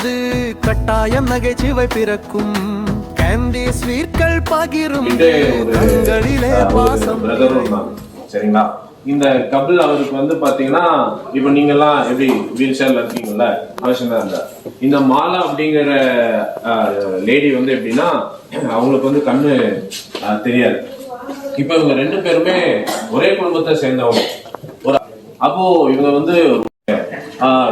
பொழுது கட்டாயம் நகைச்சுவை பிறக்கும். கேண்டி ஸ்வீட்கள் பகிரும் கண்களிலே பாசம். சரிங்களா? இந்த கபில் அவருக்கு வந்து பாத்தீங்கன்னா, இப்ப நீங்க எல்லாம் எப்படி வீல் சேர்ல இருக்கீங்கல்ல, அவசியம் தான் இல்ல. இந்த மாலா அப்படிங்கிற லேடி வந்து எப்படின்னா, அவங்களுக்கு வந்து கண்ணு தெரியாது. இப்ப இவங்க ரெண்டு பேருமே ஒரே குடும்பத்தை சேர்ந்தவங்க. அப்போ இவங்க வந்து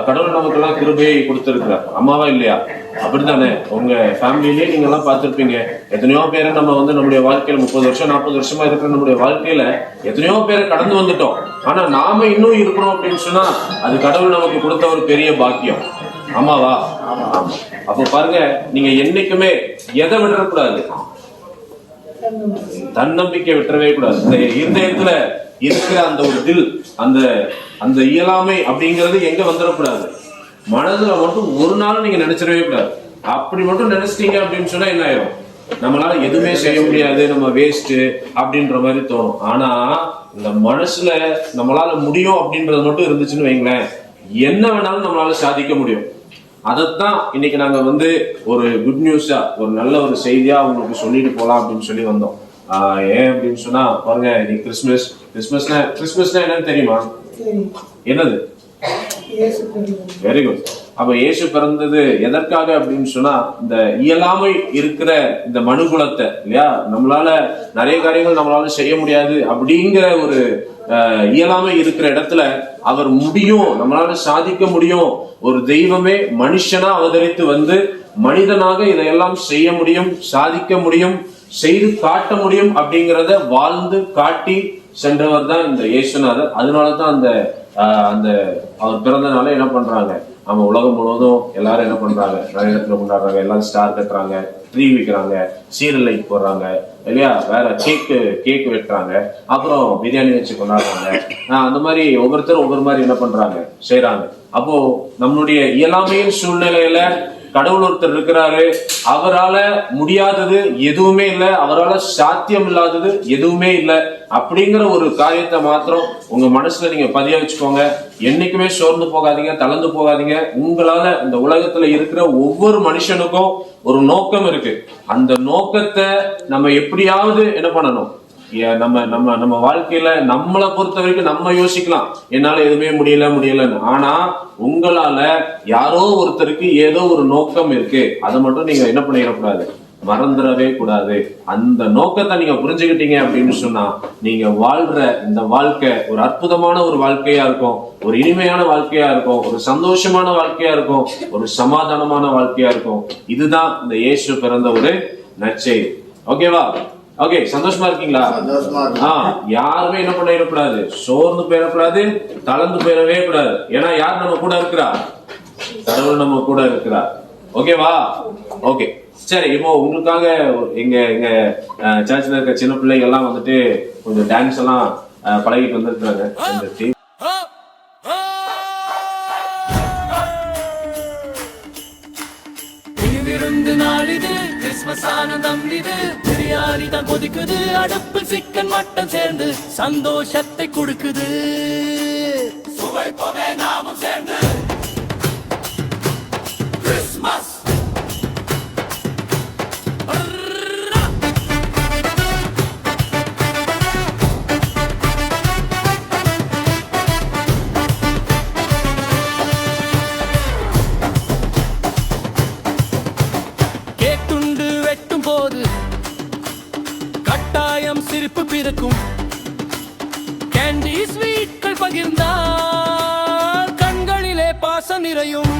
கடவுள் நமக்கெல்லாம் கிருபையை கொடுத்திருக்கிறார், அம்மாவா இல்லையா? அப்படித்தானே? உங்க ஃபேமிலியிலேயே நீங்க எல்லாம் பார்த்திருப்பீங்க. எத்தனையோ பேரை நம்ம வந்து நம்முடைய வாழ்க்கையில 30 வருஷம் 40 வருஷமா இருக்கிற நம்முடைய வாழ்க்கையில எத்தனையோ பேரை கடந்து வந்துட்டோம். ஆனா நாம இன்னும் இருக்கிறோம் அப்படின்னு சொன்னா அது கடவுள் நமக்கு கொடுத்த ஒரு பெரிய பாக்கியம். ஆமாவா? அப்போ பாருங்க, நீங்க என்னைக்குமே எதை விடக்கூடாது, தன்னம்பிக்கை விட்டுறவே கூடாது. இந்த இருதயத்துல இருக்கிற அந்த ஒரு தில், அந்த இயலாமை அப்படிங்கிறது எங்க வந்துடக்கூடாது, மனதுல மட்டும் ஒரு நாள் நீங்க நினைச்சிடவே கூடாது. அப்படி மட்டும் நினைச்சிட்டீங்க அப்படின்னு சொன்னா என்ன ஆயிரும், நம்மளால எதுவுமே செய்ய முடியாது, நம்ம வேஸ்ட் அப்படின்ற மாதிரி தோணும். ஆனா இந்த மனசுல நம்மளால முடியும் அப்படின்றது மட்டும் இருந்துச்சுன்னு வைங்களேன், என்ன வேணாலும் நம்மளால சாதிக்க முடியும். அதைத்தான் இன்னைக்கு நாங்க வந்து ஒரு குட் நியூஸா, ஒரு நல்ல ஒரு செய்தியா உங்களுக்கு சொல்லிட்டு போலாம் அப்படின்னு சொல்லி வந்தோம். ஏன் அப்படின்னு சொன்னா பாருங்க, இன்னைக்கு கிறிஸ்துமஸ்னா என்னன்னு தெரியுமா? என்னது? Very good. அப்ப இயேசு பிறந்தது எதற்காக அப்படின்னு சொன்னா, இந்த இயலாமை இருக்கிற இந்த மனுகுலத்தை, இல்லையா, நம்மளால நிறைய காரியங்கள் நம்மளால செய்ய முடியாது அப்படிங்கிற ஒரு இயலாமை இருக்கிற இடத்துல அவர் முடியும், நம்மளால சாதிக்க முடியும், ஒரு தெய்வமே மனுஷனா அவதரித்து வந்து மனிதனாக இதையெல்லாம் செய்ய முடியும், சாதிக்க முடியும், செய்து காட்ட முடியும் அப்படிங்கிறத வாழ்ந்து காட்டி சென்றவர் தான் இந்த இயேசுநாதர். அதனாலதான் அந்த அவர் பிறந்த நாள என்ன பண்றாங்க, நம்ம உலகம் முழுவதும் எல்லாரும் என்ன பண்றாங்க, நிறைய இடத்துல கொண்டாடுறாங்க, எல்லாரும் ஸ்டார் கட்டுறாங்க, ட்ரீ வைக்கிறாங்க, சீரியல் லைட் போடுறாங்க, இல்லையா, வேற கேக் வெட்டுறாங்க, அப்புறம் பிரியாணி வச்சு கொண்டாடுறாங்க. அந்த மாதிரி ஒவ்வொருத்தரும் ஒவ்வொரு மாதிரி என்ன பண்றாங்க, செய்யறாங்க. அப்போ நம்மளுடைய இயலாமையின் சூழ்நிலையில கடவுள் ஒருத்தர் இருக்கிறாரு, அவரால முடியாதது எதுவுமே இல்லை, அவரால் சாத்தியம் இல்லாதது எதுவுமே இல்லை அப்படிங்கிற ஒரு காரியத்தை மாத்திரம் உங்க மனசுல நீங்க பதிய வச்சுக்கோங்க. என்னைக்குமே சோர்ந்து போகாதீங்க, தளர்ந்து போகாதீங்க. உங்களால இந்த உலகத்துல இருக்கிற ஒவ்வொரு மனுஷனுக்கும் ஒரு நோக்கம் இருக்கு. அந்த நோக்கத்தை நம்ம எப்படியாவது என்ன பண்ணணும், நம்ம வாழ்க்கையில நம்மளை பொறுத்த வரைக்கும் நம்ம யோசிக்கலாம், என்னால எதுவுமே முடியலன்னு. ஆனா உங்களால யாரோ ஒருத்தருக்கு ஏதோ ஒரு நோக்கம் இருக்கு, அதை மட்டும் நீங்க என்ன பண்ணிடக்கூடாது, மறந்துடவே கூடாது. அந்த நோக்கத்தை நீங்க புரிஞ்சுக்கிட்டீங்க அப்படின்னு சொன்னா நீங்க வாழ்ற இந்த வாழ்க்கை ஒரு அற்புதமான ஒரு வாழ்க்கையா இருக்கும், ஒரு இனிமையான வாழ்க்கையா இருக்கும், ஒரு சந்தோஷமான வாழ்க்கையா இருக்கும், ஒரு சமாதானமான வாழ்க்கையா இருக்கும். இதுதான் இந்த இயேசு பிறந்த ஒரு நற்செய்தி. ஓகேவா? ஓகே, சந்தோஷமா இருக்கீங்களா? யாருமே என்ன பண்ணிடக்கூடாது, சோர்ந்து போயிடக்கூடாது, தளர்ந்து போயிடவே கூடாது. ஏன்னா யார் நம்ம கூட இருக்கிறா, கடவுள் நம்ம கூட இருக்கிறார். ஓகேவா? ஓகே, சரி. இப்போ உங்களுக்காக எங்க சர்ச்ல இருக்க சின்ன பிள்ளைங்க எல்லாம் வந்துட்டு கொஞ்சம் டான்ஸ் எல்லாம் பழகிட்டு வந்துருக்காங்க. பிரியாணி தான் கொதிக்குது, அடுப்பு சிக்கன் மட்டன் சேர்ந்து சந்தோஷத்தை கொடுக்குது. சுவைப்போமே நாமும் சேர்ந்து கிறிஸ்மஸ். கேட்டுண்டு வெட்டும் போது கட்டாயம் சிரிப்பு பிறக்கும். கேண்டி ஸ்வீட்கள் பகிர்ந்தால் கண்களிலே பாசம் நிறையும்.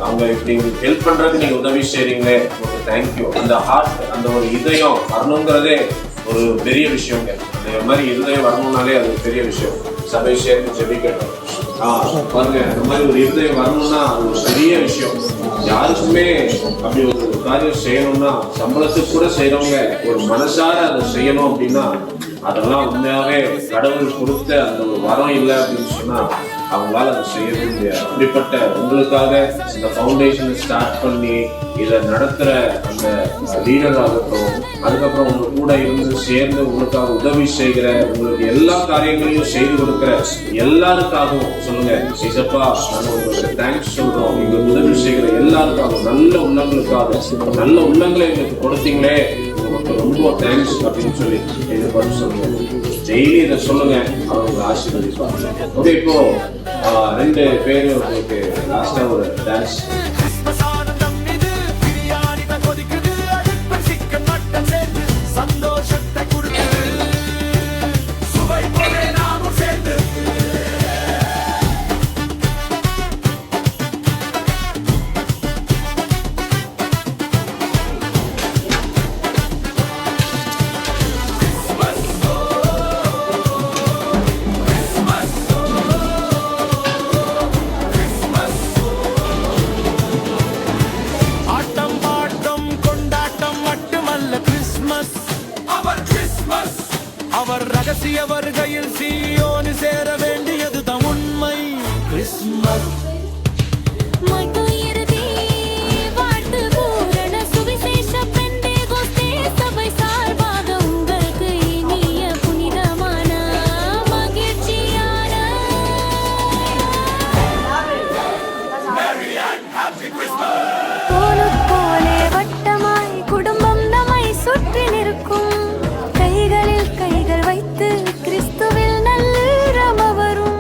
அவங்க இப்படி ஹெல்ப் பண்றதுக்கு நீங்க உதவி செய்றீங்களே, தேங்க்யூ. அந்த ஹார்ட், அந்த ஒரு இதயம் வரணுங்கிறதே ஒரு பெரிய விஷயங்க. அந்த மாதிரி இதயம் வரணும்னாலே அது ஒரு பெரிய விஷயம். சபை சேர்ந்து ஜெபிக்கட்டும். பாருங்க, இந்த மாதிரி ஒரு இருதயம் வரணும்னா அது ஒரு பெரிய விஷயம். யாருக்குமே அப்படி ஒரு காரியம் செய்யணும்னா, சம்பளத்துக்கு கூட செய்யறவங்க ஒரு மனசார அதை செய்யணும் அப்படின்னா, அதெல்லாம் உண்மையாவே கடவுள் கொடுத்த அந்த ஒரு வரம் இல்லை அப்படின்னு சொன்னா அவங்களால அதை செய்யவே முடியாது. அப்படிப்பட்ட உங்களுக்காக இந்த ஃபவுண்டேஷனை ஸ்டார்ட் பண்ணி இதை நடத்துற அந்த லீடர் ஆகட்டும், அதுக்கப்புறம் உங்க கூட இருந்து சேர்ந்து உங்களுக்காக உதவி செய்கிற, உங்களுக்கு எல்லா காரியங்களையும் செய்து கொடுக்கிற எல்லாருக்காகவும் சொல்லுங்க, இசப்பா நாங்கள் உங்களுக்கு தேங்க்ஸ் சொல்றோம். எங்களுக்கு உதவி செய்கிற எல்லாருக்காகவும், நல்ல உள்ளங்களுக்காக, நல்ல உள்ளங்களை எங்களுக்கு கொடுத்தீங்களே, உங்களுக்கு ரொம்ப தேங்க்ஸ் அப்படின்னு சொல்லி எதிர்பார்த்து சொல்லுங்க. டெய்லி இதை சொல்லுங்க, அவங்க ஆசீர்வதிப்பாங்க. ஓகே, இப்போ 2 பேரு உங்களுக்கு லாஸ்டா ஒரு டான்ஸ். சந்தோஷத்தை கொடுக்குது சுவை போல நாமும் சேர்ந்து. அவர் ரகசிய வருகையில் சீயோனு சேர வேண்டியதுதான் உண்மை. கிறிஸ்மஸ் குடும்பம் நம்மை சுற்றி நிற்கும். கைகளில் கைகள் வைத்து கிறிஸ்துவில் நல்ல வரும்.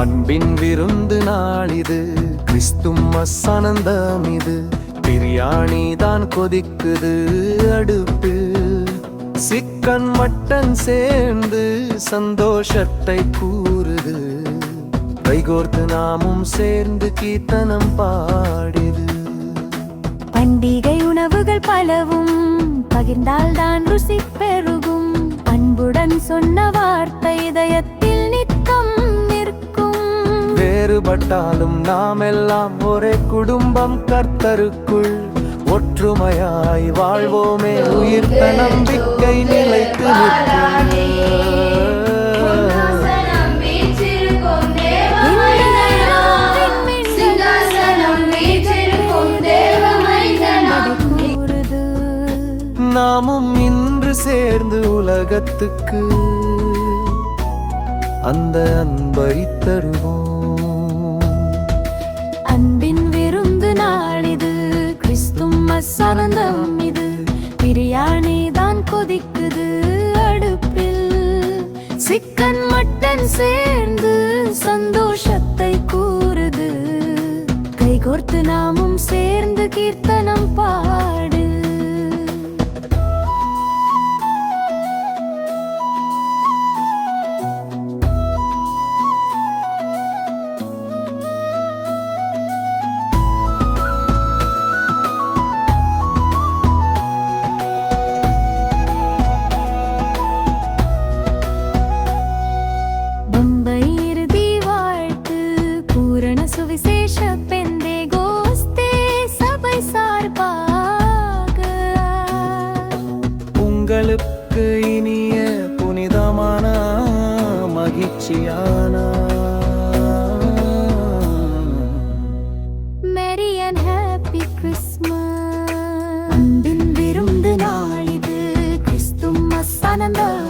அன்பின் விருந்து நாளிது, கிறிஸ்துமஸ் ஆனந்தம் இது. பிரியாணி தான் கொதிக்குது அடுப்பு, சிக்கன் மட்டன் சேர்ந்து சந்தோஷத்தை கூறுது. கைகோர்த்து நாமும் சேர்ந்து கீர்த்தனம் பாடிது. பண்டிகை உணவுகள் பலவும் பகிர்ந்தால் தான் ருசி பெருகும். அன்புடன் சொன்ன வார்த்தை இதயத்தில் நித்தம் நிற்கும். வேறுபட்டாலும் நாம் எல்லாம் ஒரே குடும்பம் கர்த்தருக்குள். ஒற்றுமையாய் வாழ்வோமே, உயிர்த்த நம்பிக்கை நிலைத்து நிற்கும். நாமும் இன்று சேர்ந்து உலகத்துக்கு அந்த அன்பை தருவோம். அன்பின் விருந்து நாளிது, கிறிஸ்துமஸ் ஆனந்தம் இது. பிரியாணி தான் கொதிக்குது அடுப்பில், சிக்கன் மட்டன் சேர்ந்து சந்தோஷத்தை கூறுது. கைகோர்த்து நாமும் சேர்ந்து கீர்த்தனம் பாடு. சுவிசேஷ பெந்தேகோஸ்தே சபை சார்பாக உங்களுக்கு இனிய புனிதமான மகிழ்ச்சியான மேரி அண்ட் ஹாப்பி கிறிஸ்மஸ். அன்பின் விருந்து நாளிது, கிறிஸ்துமஸ் ஆனந்தம்